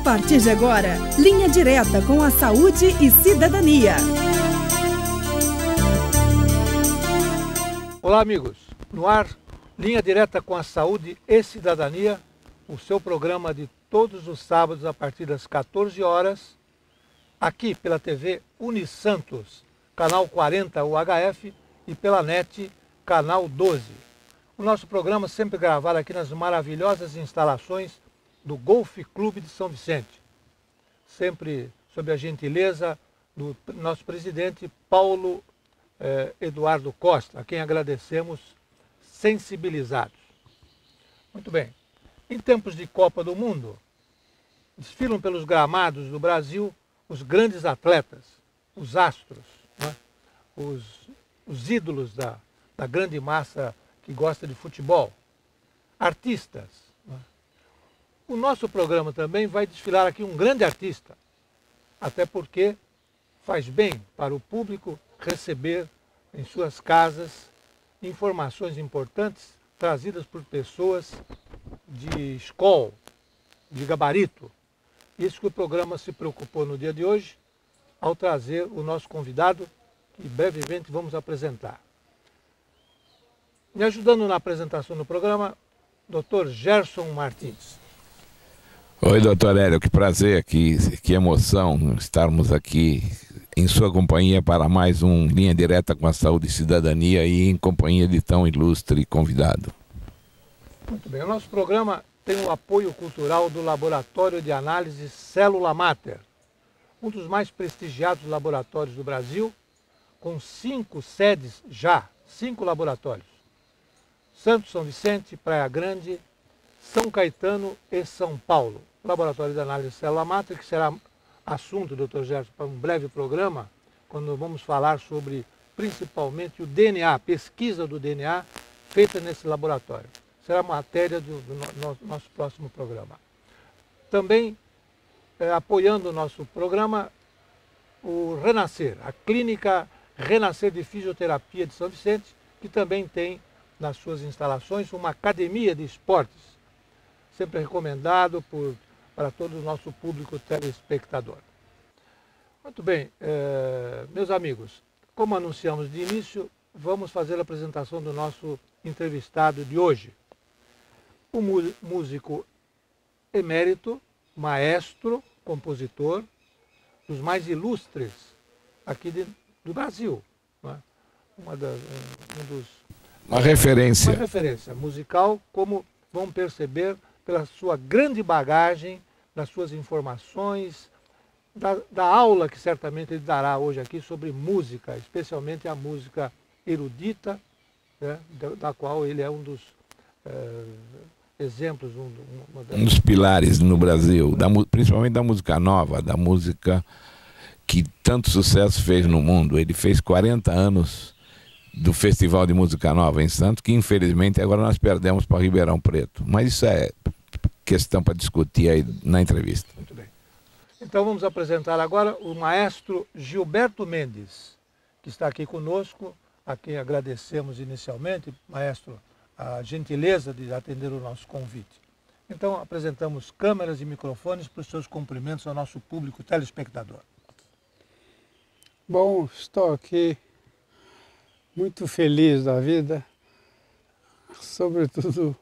partir de agora, Linha Direta com a Saúde e Cidadania. Olá, amigos. No ar, Linha Direta com a Saúde e Cidadania, o seu programa de todos os sábados a partir das 14 horas, aqui pela TV Unisantos, canal 40 UHF e pela NET, canal 12. O nosso programa sempre gravado aqui nas maravilhosas instalações do Golf Clube de São Vicente, sempre sob a gentileza do nosso presidente Paulo Eduardo Costa, a quem agradecemos sensibilizados. Muito bem. Em tempos de Copa do Mundo, desfilam pelos gramados do Brasil os grandes atletas, os astros, né? os ídolos da grande massa que gosta de futebol, artistas. Né? O nosso programa também vai desfilar aqui um grande artista, até porque faz bem para o público receber em suas casas informações importantes trazidas por pessoas de escola, de gabarito. Isso que o programa se preocupou no dia de hoje, ao trazer o nosso convidado, que brevemente vamos apresentar. Me ajudando na apresentação do programa, Dr. Gerson Martins. Oi, doutor Hélio, que prazer, que emoção estarmos aqui em sua companhia para mais um Linha Direta com a Saúde e Cidadania e em companhia de tão ilustre convidado. Muito bem, o nosso programa tem o apoio cultural do Laboratório de Análise Célula Mater, um dos mais prestigiados laboratórios do Brasil, com 5 sedes já, 5 laboratórios. Santos, São Vicente, Praia Grande, São Caetano e São Paulo. O Laboratório de Análise Célula Mater, que será assunto, Dr. Gerson, para um breve programa, quando vamos falar sobre, principalmente, o DNA, a pesquisa do DNA feita nesse laboratório. Será matéria do nosso próximo programa. Também, apoiando o nosso programa, o Renascer, a Clínica Renascer de Fisioterapia de São Vicente, que também tem nas suas instalações uma academia de esportes, sempre recomendado para todo o nosso público telespectador. Muito bem, meus amigos, como anunciamos de início, vamos fazer a apresentação do nosso entrevistado de hoje. O músico emérito, maestro, compositor, dos mais ilustres aqui do Brasil. Né? Uma referência. Uma referência musical, como vão perceber pela sua grande bagagem, das suas informações, da aula que certamente ele dará hoje aqui sobre música, especialmente a música erudita, né, da qual ele é um dos exemplos, um dos pilares no Brasil, principalmente da música nova, da música que tanto sucesso fez no mundo. Ele fez 40 anos do Festival de Música Nova em Santos, que infelizmente agora nós perdemos para Ribeirão Preto. Mas isso é questão para discutir aí na entrevista. Muito bem. Então vamos apresentar agora o maestro Gilberto Mendes, que está aqui conosco, a quem agradecemos inicialmente, maestro, a gentileza de atender o nosso convite. Então apresentamos câmeras e microfones para os seus cumprimentos ao nosso público telespectador. Bom, estou aqui muito feliz da vida, sobretudo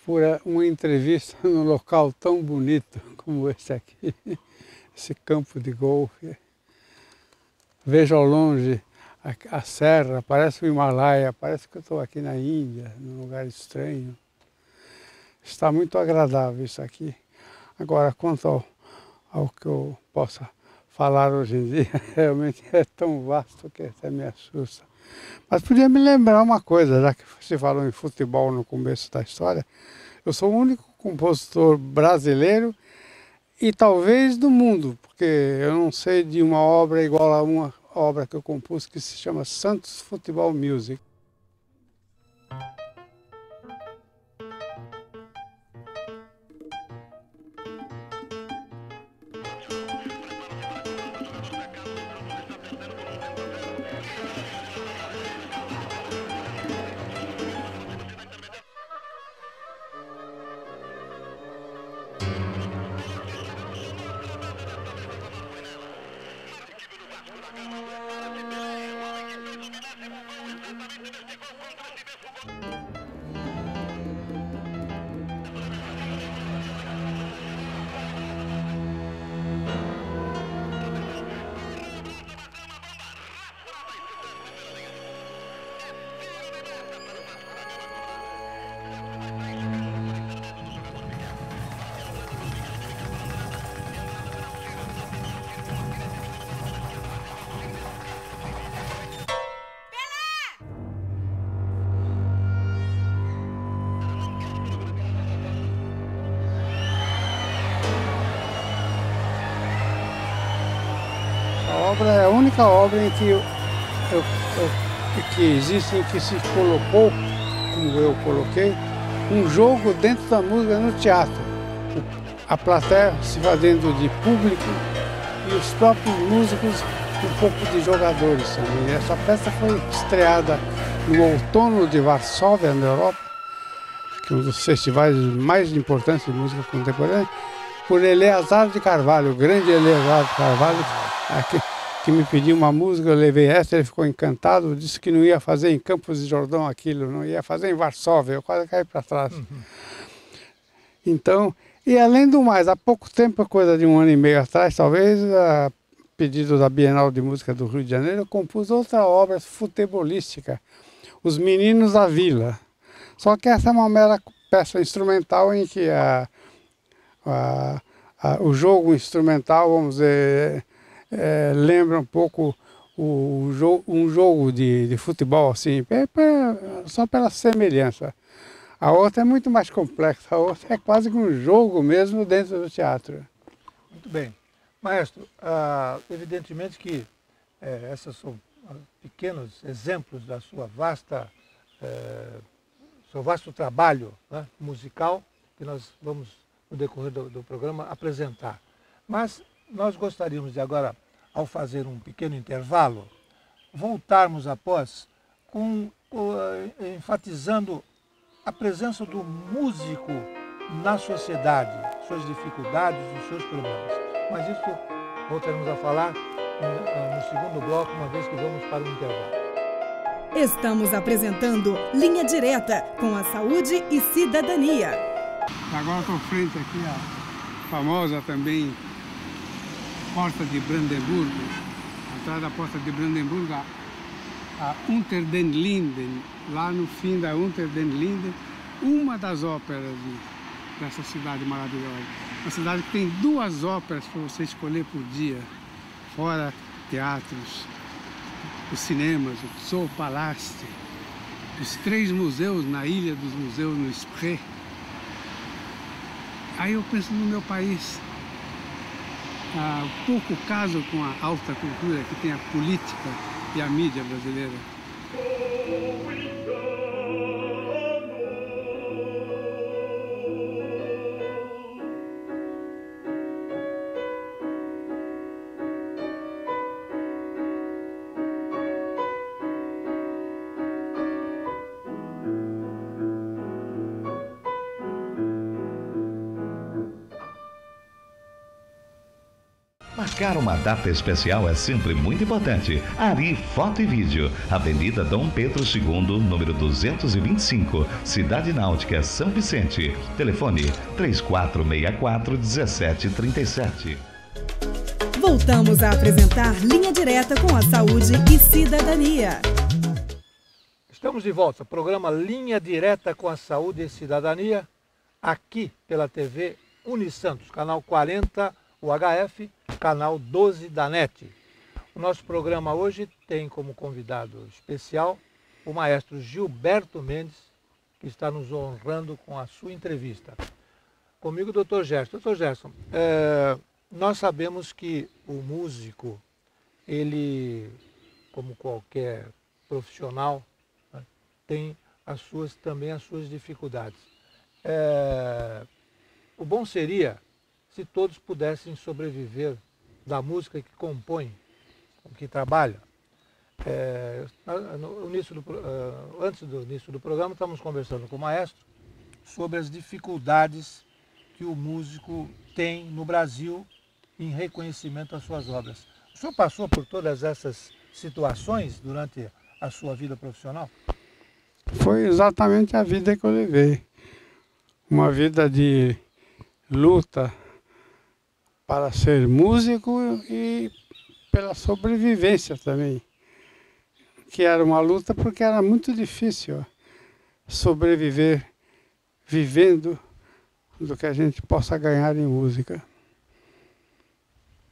por uma entrevista num local tão bonito como esse aqui, esse campo de golfe. Vejo ao longe a serra, parece o Himalaia, parece que eu estou aqui na Índia, num lugar estranho. Está muito agradável isso aqui. Agora, quanto ao que eu possa falar hoje em dia, realmente é tão vasto que até me assusta. Mas podia me lembrar uma coisa, já que você falou em futebol no começo da história, eu sou o único compositor brasileiro e talvez do mundo, porque eu não sei de uma obra igual a uma obra que eu compus que se chama Santos Futebol Music. É a única obra em que, que existe, em que se colocou, como eu coloquei, um jogo dentro da música no teatro. A plateia se fazendo de público e os próprios músicos um pouco de jogadores também. Essa peça foi estreada no outono de Varsóvia, na Europa, que é um dos festivais mais importantes de música contemporânea, por Eleazar de Carvalho, o grande Eleazar de Carvalho, que me pediu uma música, eu levei essa, ele ficou encantado, disse que não ia fazer em Campos de Jordão aquilo, não ia fazer em Varsóvia, eu quase caí para trás. Então, e além do mais, há pouco tempo, coisa de 1 ano e meio atrás, talvez, a pedido da Bienal de Música do Rio de Janeiro, eu compus outra obra futebolística, Os Meninos da Vila. Só que essa é uma mera peça instrumental em que o jogo instrumental, vamos dizer, lembra um pouco um jogo de futebol, assim, só pela semelhança. A outra é muito mais complexa, a outra é quase que um jogo mesmo dentro do teatro. Muito bem. Maestro, evidentemente que esses são pequenos exemplos da sua seu vasto trabalho, né, musical, que nós vamos, no decorrer do programa, apresentar. Mas nós gostaríamos de agora, ao fazer um pequeno intervalo, voltarmos após enfatizando a presença do músico na sociedade, suas dificuldades, os seus problemas. Mas isso voltaremos a falar no segundo bloco, uma vez que vamos para o intervalo. Estamos apresentando Linha Direta com a Saúde e Cidadania. Agora estou frente aqui à famosa também Porta de Brandemburgo. Atrás da Porta de Brandemburgo, a Unter den Linden, lá no fim da Unter den Linden, uma das óperas dessa cidade maravilhosa. Uma cidade que tem 2 óperas para você escolher por dia, fora teatros, os cinemas, o Zoopalast, os 3 museus na Ilha dos Museus, no Spree. Aí eu penso no meu país, pouco caso com a alta cultura que tem a política e a mídia brasileira. Marcar uma data especial é sempre muito importante. Ari Foto e Vídeo, Avenida Dom Pedro II, número 225, Cidade Náutica, São Vicente. Telefone 3464-1737. Voltamos a apresentar Linha Direta com a Saúde e Cidadania. Estamos de volta, programa Linha Direta com a Saúde e Cidadania, aqui pela TV Unisantos, canal 40 UHF, canal 12 da NET. O nosso programa hoje tem como convidado especial o maestro Gilberto Mendes, que está nos honrando com a sua entrevista. Comigo, o Dr. Gerson. Dr. Gerson, nós sabemos que o músico, ele, como qualquer profissional, né, tem também as suas dificuldades. O bom seria se todos pudessem sobreviver da música que compõe, que trabalha. Antes do início do programa, estávamos conversando com o maestro sobre as dificuldades que o músico tem no Brasil em reconhecimento às suas obras. O senhor passou por todas essas situações durante a sua vida profissional? Foi exatamente a vida que eu levei. Uma vida de luta para ser músico e pela sobrevivência também. Que era uma luta porque era muito difícil sobreviver vivendo do que a gente possa ganhar em música.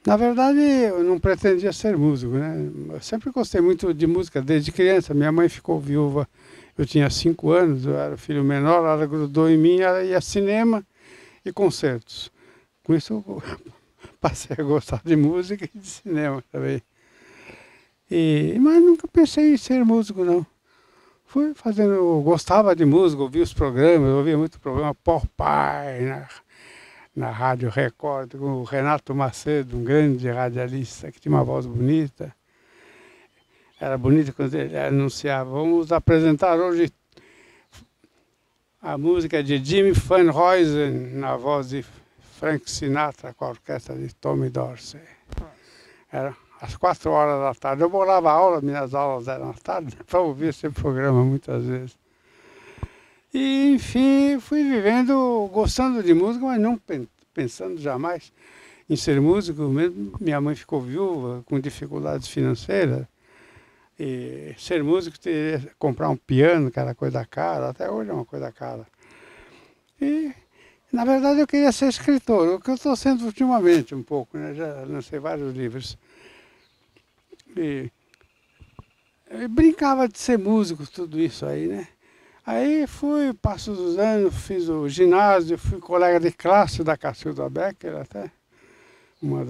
Na verdade, eu não pretendia ser músico, né? Eu sempre gostei muito de música desde criança. Minha mãe ficou viúva, eu tinha 5 anos, eu era filho menor, ela grudou em mim, ela ia a cinema e concertos. Com isso eu passei a gostar de música e de cinema também. Mas nunca pensei em ser músico, não. Fui fazendo, eu gostava de música, ouvia os programas, eu ouvia muito programa Popeye na Rádio Record, com o Renato Macedo, um grande radialista que tinha uma voz bonita. Era bonito quando ele anunciava: vamos apresentar hoje a música de Jimmy Van Heusen, na voz de Frank Sinatra, com a orquestra de Tommy Dorsey. Era às 4 horas da tarde. Eu morava a aula, minhas aulas eram à tarde, para ouvir esse programa muitas vezes. E, enfim, fui vivendo, gostando de música, mas não pensando jamais em ser músico. Mesmo minha mãe ficou viúva, com dificuldades financeiras. E ser músico teria que comprar um piano, que era coisa cara, até hoje é uma coisa cara. E, na verdade, eu queria ser escritor, o que eu estou sendo ultimamente um pouco, né? Já lancei vários livros. E eu brincava de ser músico, tudo isso aí, né? Aí fui, passo dos anos, fiz o ginásio, fui colega de classe da Cacilda Becker até. Uma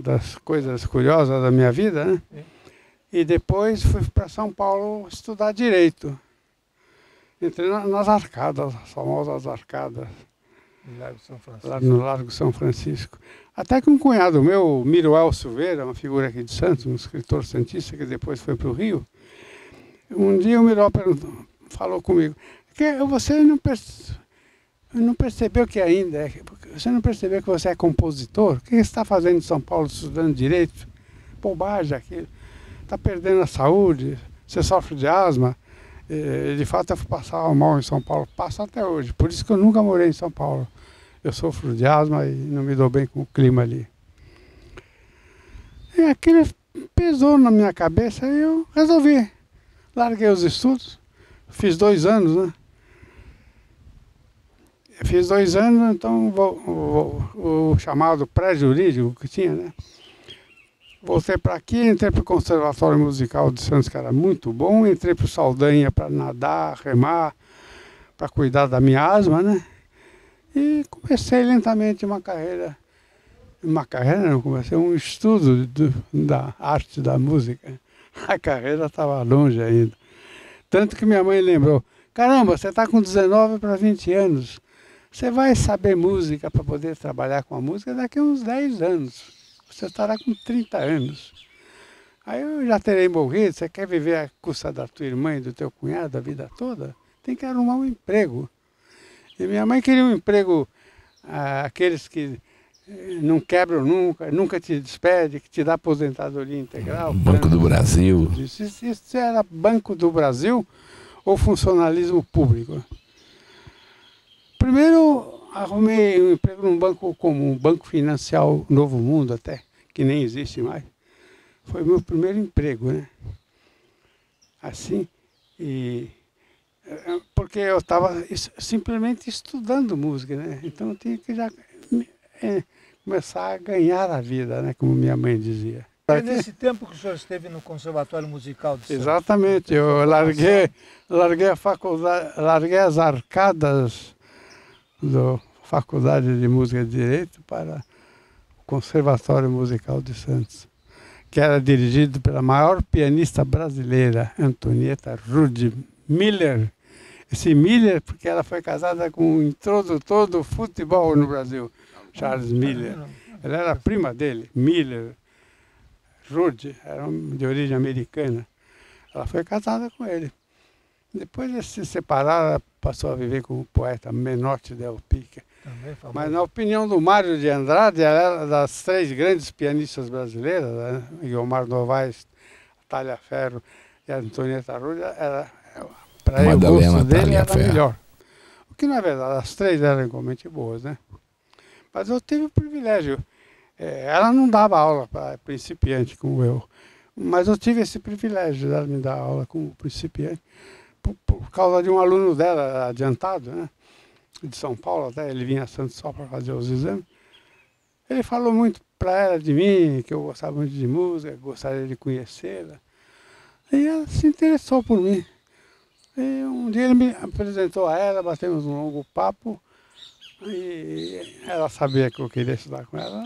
das coisas curiosas da minha vida, né? E depois fui para São Paulo estudar Direito. Entrei nas arcadas, as famosas arcadas. Lá no Largo São Francisco. Até que um cunhado meu, Miruel Silveira, uma figura aqui de Santos, um escritor santista que depois foi para o Rio, um dia o Miruel falou comigo: você não percebeu que ainda é, você não percebeu que você é compositor? O que você está fazendo em São Paulo estudando Direito? Bobagem aquilo. Está perdendo a saúde, você sofre de asma. De fato, eu fui passar mal em São Paulo, passo até hoje. Por isso que eu nunca morei em São Paulo. Eu sofro de asma e não me dou bem com o clima ali. E aquilo pesou na minha cabeça e eu resolvi. Larguei os estudos, fiz 2 anos, né? Fiz 2 anos, então o chamado pré-jurídico que tinha, né? Voltei para aqui, entrei para o Conservatório Musical de Santos, que era muito bom. Entrei para o Saldanha para nadar, remar, para cuidar da minha asma, né? E comecei lentamente uma carreira não, comecei um estudo da arte da música. A carreira estava longe ainda. Tanto que minha mãe lembrou: caramba, você está com 19 para 20 anos. Você vai saber música para poder trabalhar com a música daqui a uns 10 anos. Você estará com 30 anos. Aí eu já terei morrido, você quer viver à custa da tua irmã e do teu cunhado a vida toda? Tem que arrumar um emprego. E minha mãe queria um emprego, aqueles que não quebram nunca te despede, que te dá aposentadoria integral. Banco do Brasil. Isso era Banco do Brasil ou funcionalismo público? Primeiro, arrumei um emprego num banco comum, Banco Financial Novo Mundo até, que nem existe mais. Foi o meu primeiro emprego, né? Assim, porque eu estava simplesmente estudando música, né? Então eu tinha que já começar a ganhar a vida, né? Como minha mãe dizia. É nesse tempo que o senhor esteve no Conservatório Musical de Santos? Exatamente, eu larguei a faculdade, larguei as arcadas da Faculdade de Música e Direito para o Conservatório Musical de Santos, que era dirigido pela maior pianista brasileira, Antonieta Rudi Miller. Esse Miller, porque ela foi casada com o introdutor do futebol no Brasil, Charles Miller. Ela era prima dele, Miller. Rudi, era de origem americana. Ela foi casada com ele. Depois de se separar, ela passou a viver com o poeta Menotti Del Pica. Mas na opinião do Mário de Andrade, ela era das 3 grandes pianistas brasileiras, né? Guiomar Novaes, Talhaferro e Antonieta Rueda, para ele o gosto dele era melhor. O que não é verdade, as 3 eram igualmente boas, né? Mas eu tive o privilégio, ela não dava aula para principiante como eu, mas eu tive esse privilégio dela me dar aula como principiante, por causa de um aluno dela adiantado, né? De São Paulo, até ele vinha a Santos só para fazer os exames. Ele falou muito para ela de mim, que eu gostava muito de música, gostaria de conhecê-la. E ela se interessou por mim. E um dia ele me apresentou a ela, batemos um longo papo, e ela sabia que eu queria estudar com ela,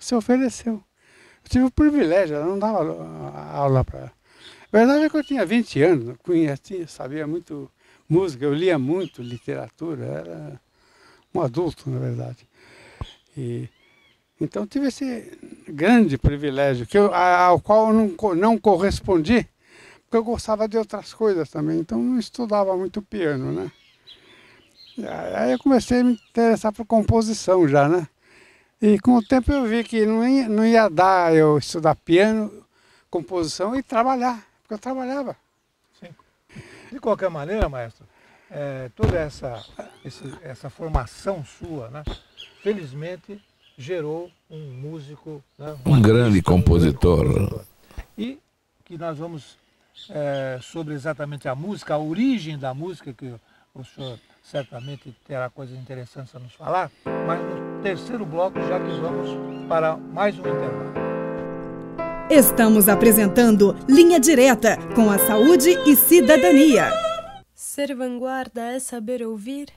se ofereceu. Eu tive o privilégio, ela não dava aula para ela. A verdade é que eu tinha 20 anos, conhecia, sabia muito música, eu lia muito literatura, era um adulto, na verdade. Então tive esse grande privilégio, ao qual eu não correspondi, porque eu gostava de outras coisas também, então não estudava muito piano, né? Aí eu comecei a me interessar por composição já, né? E com o tempo eu vi que não ia dar eu estudar piano, composição e trabalhar, porque eu trabalhava. Sim. De qualquer maneira, maestro, toda essa formação sua, né, felizmente gerou um músico, né, um grande compositor. E que nós vamos sobre exatamente a música, a origem da música, que o senhor certamente terá coisas interessantes a nos falar, mas no terceiro bloco já que vamos para mais um intervalo. Estamos apresentando Linha Direta com a Saúde e Cidadania. Ser vanguarda é saber ouvir?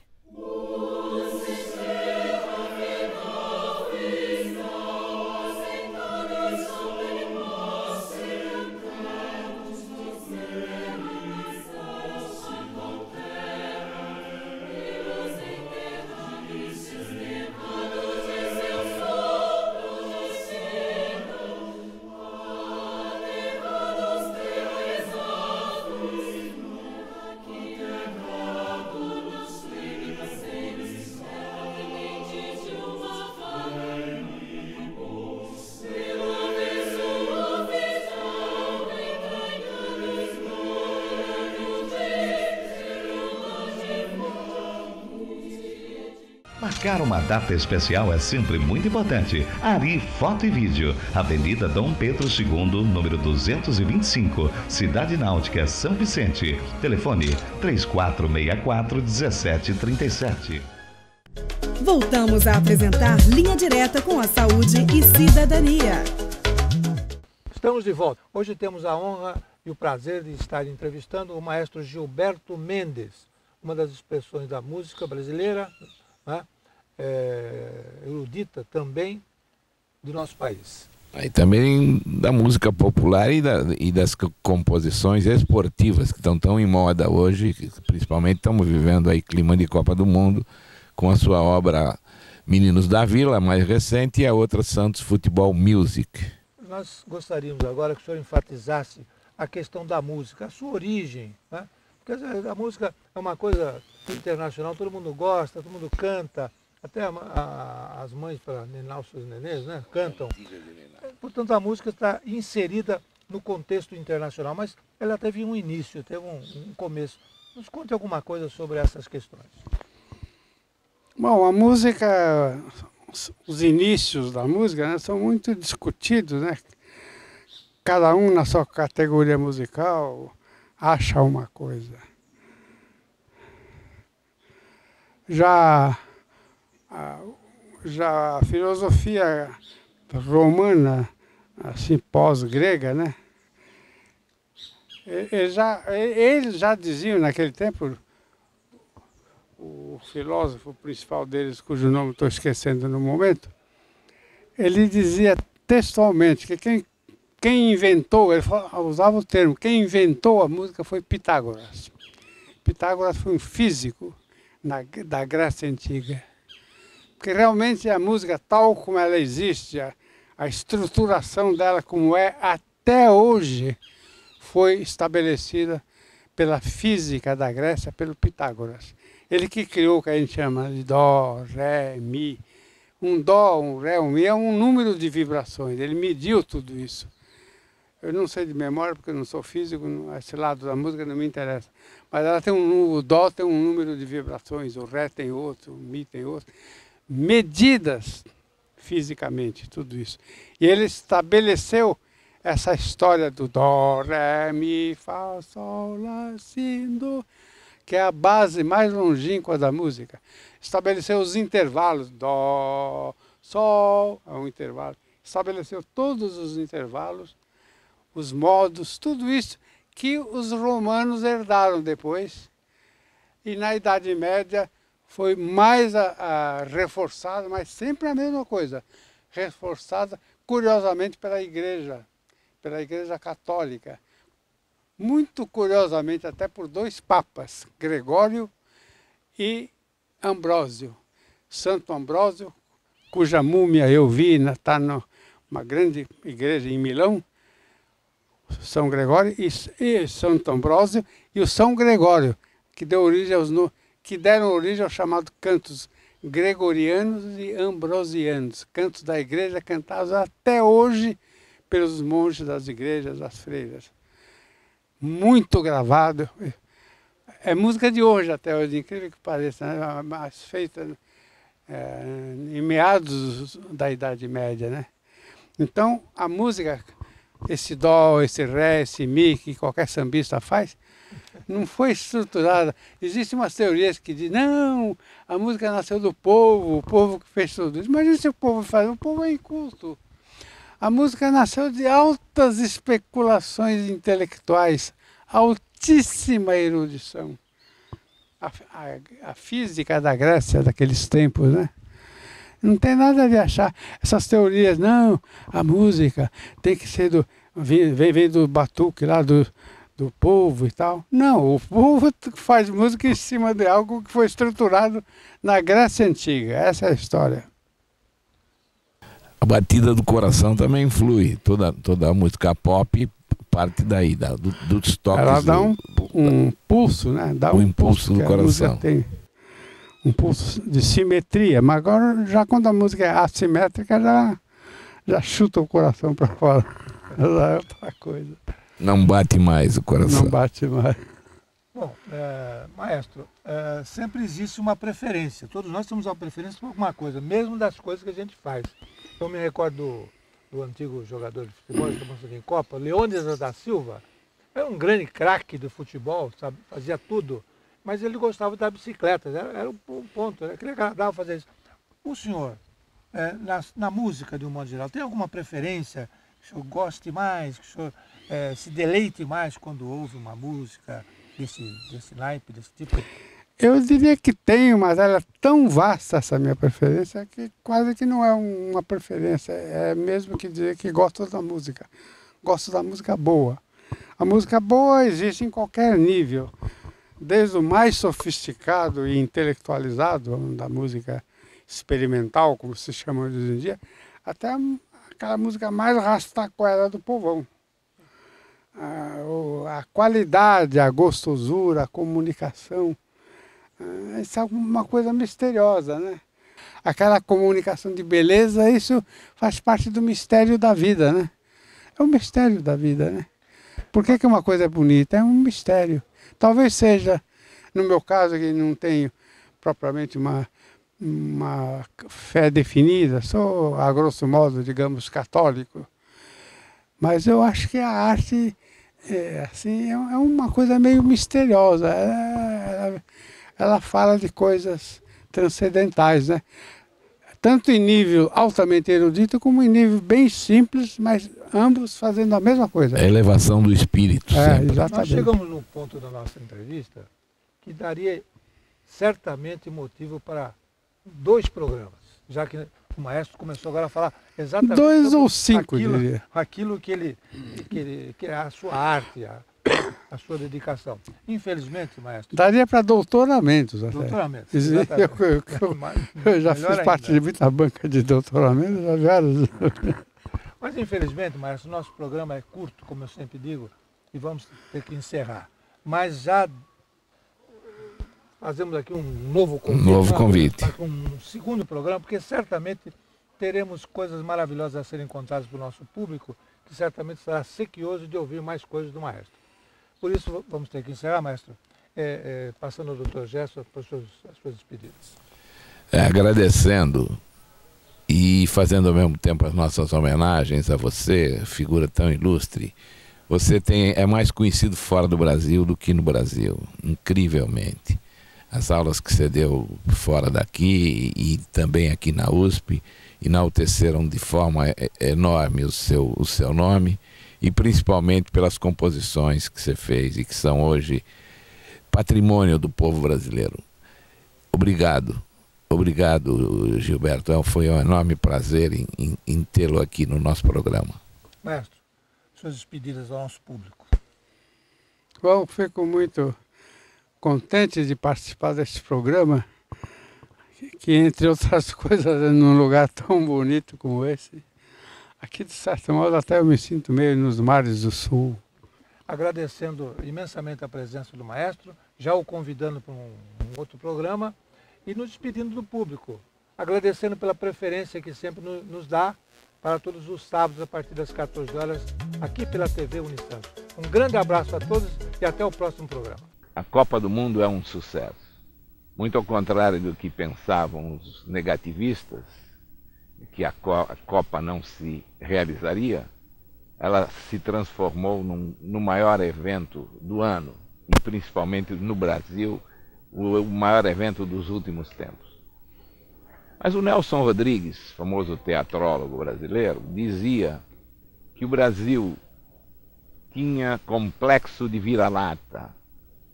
Marcar uma data especial é sempre muito importante. Ari Foto e Vídeo, Avenida Dom Pedro II, número 225, Cidade Náutica, São Vicente. Telefone 3464-1737. Voltamos a apresentar Linha Direta com a Saúde e Cidadania. Estamos de volta. Hoje temos a honra e o prazer de estar entrevistando o maestro Gilberto Mendes, uma das expressões da música brasileira, né? Erudita também do nosso país. E também da música popular e das composições esportivas que estão tão em moda hoje, que principalmente estamos vivendo aí clima de Copa do Mundo, com a sua obra Meninos da Vila, mais recente, e a outra Santos Futebol Music. Nós gostaríamos agora que o senhor enfatizasse a questão da música, a sua origem, né? Porque a música é uma coisa internacional, todo mundo gosta, todo mundo canta, até as mães para ninar os seus nenês, né, cantam. Portanto, a música está inserida no contexto internacional, mas ela teve um início, teve um começo. Nos conte alguma coisa sobre essas questões. Bom, a música, os inícios da música, né, são muito discutidos, né? Cada um na sua categoria musical acha uma coisa. Já a filosofia romana, assim, pós-grega, né? Eles já diziam naquele tempo, o filósofo principal deles, cujo nome estou esquecendo no momento, ele dizia textualmente que quem inventou, ele usava o termo, quem inventou a música foi Pitágoras. Pitágoras foi um físico da Grécia Antiga. Porque realmente a música, tal como ela existe, a estruturação dela como é até hoje, foi estabelecida pela física da Grécia, pelo Pitágoras. Ele que criou o que a gente chama de Dó, Ré, Mi. Um Dó, um Ré, um Mi é um número de vibrações. Ele mediu tudo isso. Eu não sei de memória, porque eu não sou físico, esse lado da música não me interessa. Mas ela tem o Dó tem um número de vibrações, o Ré tem outro, o Mi tem outro. Medidas fisicamente, tudo isso. E ele estabeleceu essa história do Dó, Ré, Mi, Fá, Sol, Lá, Si, Do, que é a base mais longínqua da música. Estabeleceu os intervalos, Dó, Sol, é um intervalo. Estabeleceu todos os intervalos, os modos, tudo isso que os romanos herdaram depois. E na Idade Média foi mais reforçada, mas sempre a mesma coisa, reforçada curiosamente pela Igreja Católica. Muito curiosamente até por 2 papas, Gregório e Ambrósio. Santo Ambrósio, cuja múmia eu vi, está numa grande igreja em Milão, São Gregório e Santo Ambrósio, e o São Gregório, que deram origem aos chamados cantos gregorianos e ambrosianos, cantos da igreja cantados até hoje pelos monges das igrejas, das freiras. Muito gravado. É música de hoje até hoje, incrível que pareça, né? Mas feita em meados da Idade Média, né? Então, a música, esse Dó, esse Ré, esse Mi, que qualquer sambista faz, não foi estruturada. Existem umas teorias que dizem, não, a música nasceu do povo, o povo que fez tudo isso. Imagina se o povo faz, o povo é inculto. A música nasceu de altas especulações intelectuais, altíssima erudição. A física da Grécia daqueles tempos, né? Não tem nada de achar. Essas teorias, não, a música tem que ser vem do batuque lá do povo e tal. Não, o povo faz música em cima de algo que foi estruturado na Grécia Antiga. Essa é a história. A batida do coração também influi. Toda a música pop parte daí, dos toques. Ela dá um pulso, né? Dá um impulso do coração. Tem um pulso de simetria, mas agora, já quando a música é assimétrica, já chuta o coração para fora. Já é outra coisa. Não bate mais o coração. Não bate mais. Bom, maestro, sempre existe uma preferência. Todos nós temos uma preferência por alguma coisa, mesmo das coisas que a gente faz. Eu me recordo do antigo jogador de futebol, estamos aqui em Copa, Leônidas da Silva. Era um grande craque do futebol, sabe? Fazia tudo. Mas ele gostava da bicicleta, era um ponto, ele agradava fazer isso. O senhor, na música de um modo geral, tem alguma preferência que o senhor goste mais, que o senhor se deleite mais quando ouve uma música desse naipe, desse tipo? Eu diria que tenho, mas ela é tão vasta, essa minha preferência, que quase que não é uma preferência, é mesmo que dizer que gosto da música. Gosto da música boa. A música boa existe em qualquer nível. Desde o mais sofisticado e intelectualizado da música experimental, como se chama hoje em dia, até aquela música mais rastaquera do povão. A qualidade, a gostosura, a comunicação, isso é uma coisa misteriosa, né? Aquela comunicação de beleza, isso faz parte do mistério da vida, né? É um mistério da vida, né? Por que uma coisa é bonita? É um mistério. Talvez seja, no meu caso, que não tenho propriamente uma fé definida, sou, a grosso modo, digamos, católico. Mas eu acho que a arte é uma coisa meio misteriosa. Ela fala de coisas transcendentais, né? Tanto em nível altamente erudito, como em nível bem simples, mas ambos fazendo a mesma coisa. A elevação do espírito. Exatamente. Nós chegamos num ponto da nossa entrevista que daria certamente motivo para 2 programas, já que o maestro começou agora a falar exatamente 2 ou 5, diria. Aquilo que é a sua arte, a sua dedicação. Infelizmente, maestro... Daria para doutoramentos até. Doutoramentos, eu já fiz parte de muita banca de doutoramento, já vários. Mas infelizmente, maestro, nosso programa é curto, como eu sempre digo, e vamos ter que encerrar. mas já fazemos aqui um novo convite. Um novo convite. Um segundo programa, porque certamente teremos coisas maravilhosas a serem contadas para o nosso público, que certamente será sequioso de ouvir mais coisas do maestro. Por isso, vamos ter que encerrar, maestro, passando ao doutor Gerson para as suas despedidas. Agradecendo e fazendo ao mesmo tempo as nossas homenagens a você, figura tão ilustre. Você é mais conhecido fora do Brasil do que no Brasil, incrivelmente. As aulas que você deu fora daqui e também aqui na USP enalteceram de forma enorme o seu nome, e principalmente pelas composições que você fez e que são hoje patrimônio do povo brasileiro. Obrigado. Obrigado, Gilberto. Foi um enorme prazer em tê-lo aqui no nosso programa. Maestro, suas despedidas ao nosso público. Bom, fico muito contente de participar desse programa, que entre outras coisas, num lugar tão bonito como esse, aqui de certo modo até eu me sinto meio nos mares do sul. Agradecendo imensamente a presença do maestro, já o convidando para um outro programa e nos despedindo do público, agradecendo pela preferência que sempre nos dá para todos os sábados a partir das 14 horas, aqui pela TV Unisantos. Um grande abraço a todos e até o próximo programa. A Copa do Mundo é um sucesso. Muito ao contrário do que pensavam os negativistas, que a Copa não se realizaria, ela se transformou no maior evento do ano, e principalmente no Brasil, o maior evento dos últimos tempos. Mas o Nelson Rodrigues, famoso teatrólogo brasileiro, dizia que o Brasil tinha complexo de vira-lata.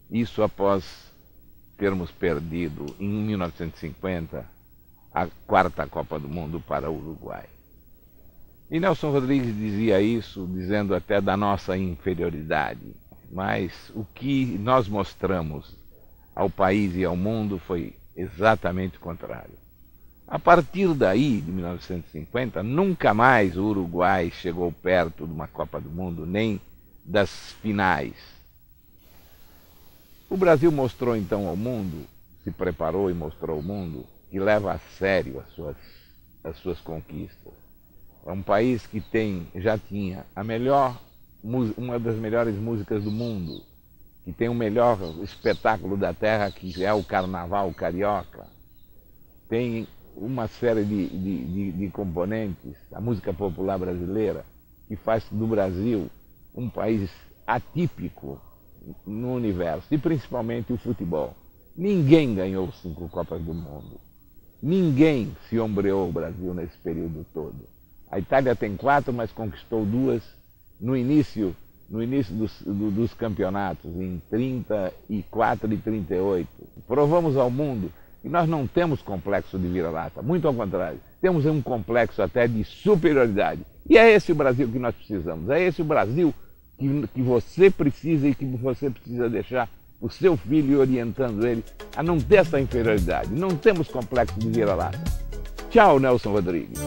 Isso após termos perdido, em 1950, a 4ª Copa do Mundo para o Uruguai. E Nelson Rodrigues dizia isso, dizendo até da nossa inferioridade. Mas o que nós mostramos ao país e ao mundo foi exatamente o contrário. A partir daí, de 1950, nunca mais o Uruguai chegou perto de uma Copa do Mundo, nem das finais. O Brasil mostrou então ao mundo, se preparou e mostrou ao mundo, que leva a sério as suas conquistas. É um país que já tinha uma das melhores músicas do mundo, que tem o melhor espetáculo da terra, que é o Carnaval Carioca. Tem uma série de componentes, a música popular brasileira, que faz do Brasil um país atípico no universo, e principalmente o futebol. Ninguém ganhou 5 Copas do Mundo. Ninguém se ombreou o Brasil nesse período todo. A Itália tem 4, mas conquistou 2 no início dos campeonatos, em 34 e 38. Provamos ao mundo que nós não temos complexo de vira-lata, muito ao contrário, temos um complexo até de superioridade. E é esse o Brasil que nós precisamos, é esse o Brasil que você precisa e que você precisa deixar o seu filho orientando ele a não ter essa inferioridade. Não temos complexo de vira-lata. Tchau, Nelson Rodrigues.